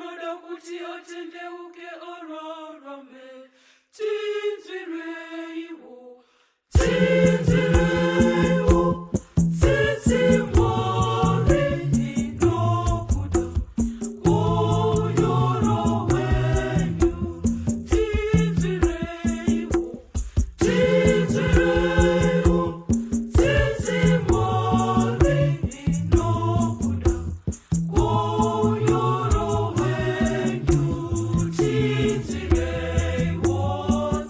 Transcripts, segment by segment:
unoda kuti atendeuke ararame. Tinzireiwo, tinzireiwo, tsitsi mwari inokuda unyoro wenyu. Tinzireiwo, tinzireiwo, tsitsi mwari inokuda unyoro wenyu. Tinzireiwo,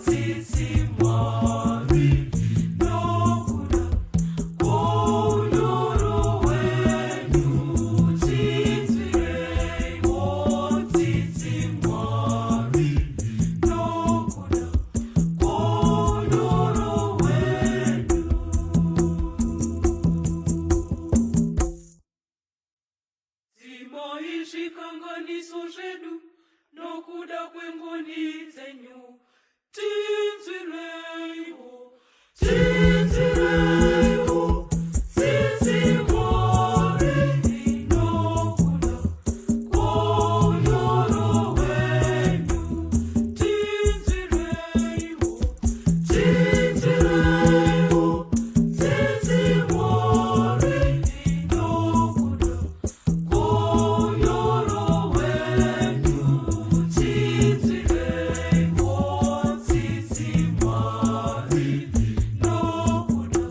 tsitsi mwari inokuda unyoro wenyu. Tinzireiwo, tsitsi mwari inokuda unyoro wenyu. Zimai zvikanganiso zvedu nokuda kwengoni dzenyu. Tinzireiwo, tinzireiwo, tsitsi mwari inokuda unyoro wenyu. Tinzireiwo, tinzireiwo, tsitsi mwari inokuda unyoro wenyu. Tinzireiwo, tsitsi mwari inokuda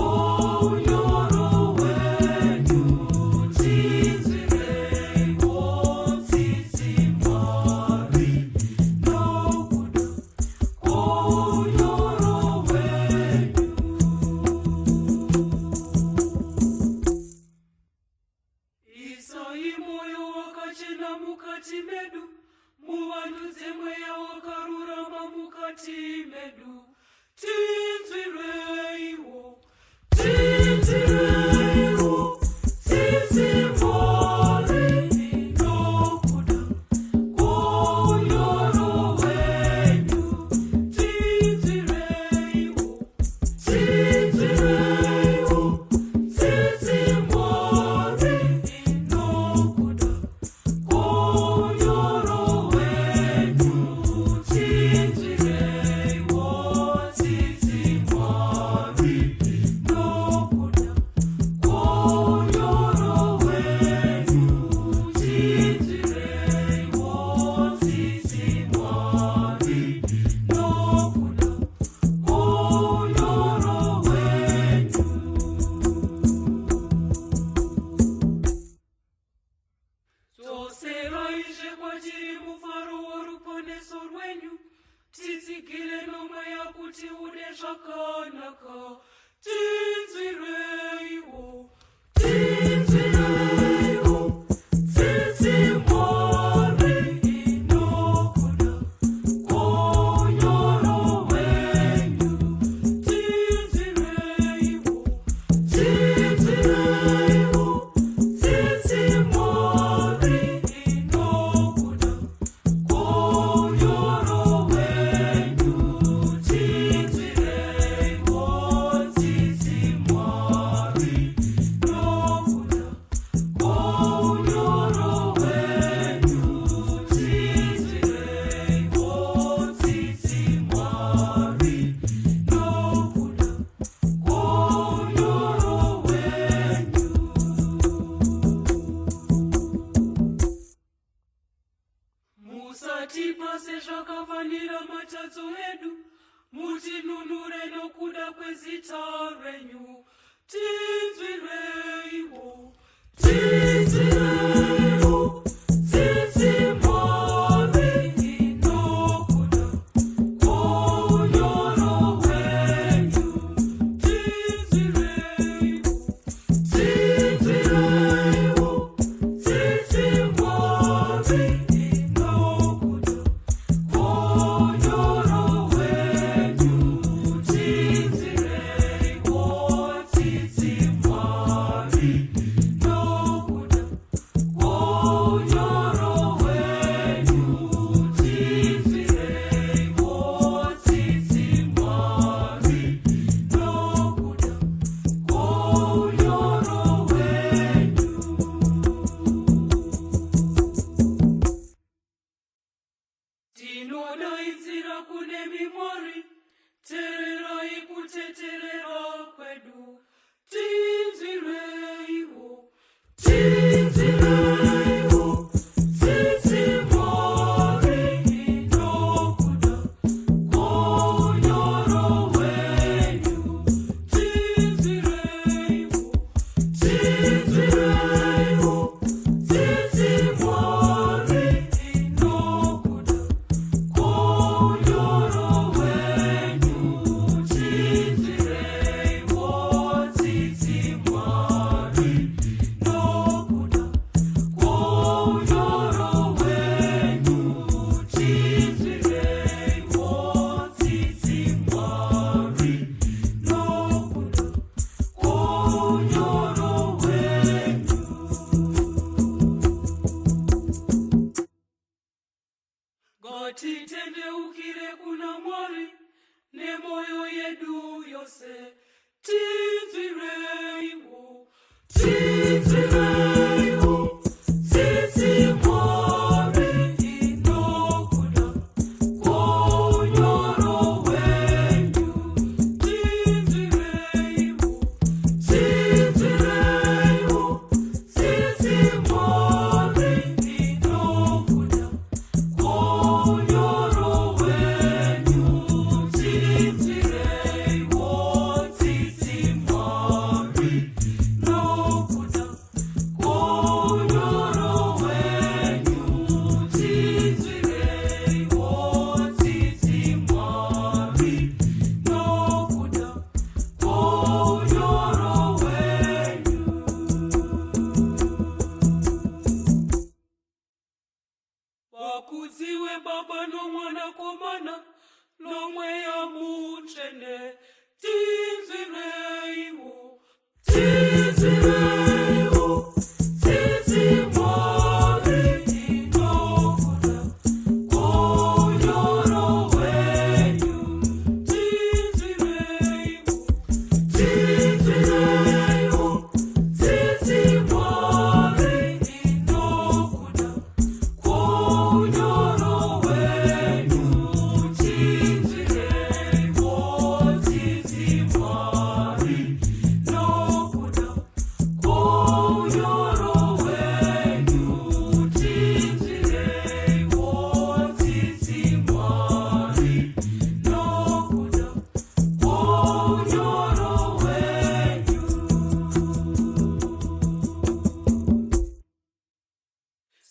unyoro wenyu. Tinzireiwo, tsitsi mwari inokuda unyoro wenyu. Isai moyo wakachena mukati medu, muvandudze mweya wakarurama mukati medu. Tinzireiwo, tinzireiwo, tsitsi mwari inokuda unyoro wenyu. Tinzireiwo, tinzireiwo, tsitsi mwari inokuda unyoro wenyu. Tinzireiwo, tsitsi mwari inokuda unyoro wenyu. Tinzireiwo, tsitsi mwari inokuda unyoro wenyu. Dzoserai kwatiri mufaro woruponeso rwenyu. Titsigire nomweya kuti ude zvakanaka. Tinzireiwo, tinzireiwo, tsitsi mwari inokuda unyoro wenyu. Tinzireiwo, tinzireiwo, tsitsi mwari inokuda unyoro wenyu. Tinzireiwo, tsitsi mwari inokuda unyoro wenyu. Tinzireiwo, tsitsi mwari inokuda unyoro wenyu. Musatipa sezvakafanira matadzo edu, mutinunure nokuda kwezita renyu. Tinzireiwo, tinzireiwo, tsitsi mwari inokuda unyoro wenyu. Tinzireiwo, tinzireiwo, tsitsi mwari inokuda unyoro wenyu. Tinzireiwo, tsitsi mwari inokuda kose tinzireiwo tinzireiwo tsitsi mwari inokuda konyoro wenyu tinzireiwo tinzireiwo tsitsi mwari inokuda konyoro wenyu tinzireiwo tsitsi mwari nokuda konyoro wenyu tinzireiwo tsitsi mwari nokuda konyoro wenyu. Wakudziwe Baba noMwanakomana noMweya Mutsvene tinzireiwo tinzireiwo tsitsi mwari inokuda konyoro wenyu tinzireiwo tinzireiwo tsitsi mwari inokuda konyoro wenyu tinzireiwo tsitsi mwari nokuda konyoro wenyu tinzireiwo tsitsi mwari nokuda konyoro wenyu.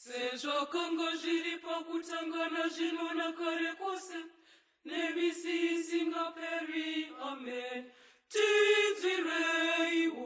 Sezvakanga zviri pakutanga nazvino nakare kwose nemisi isingaperi. Amen. Tinzireiwo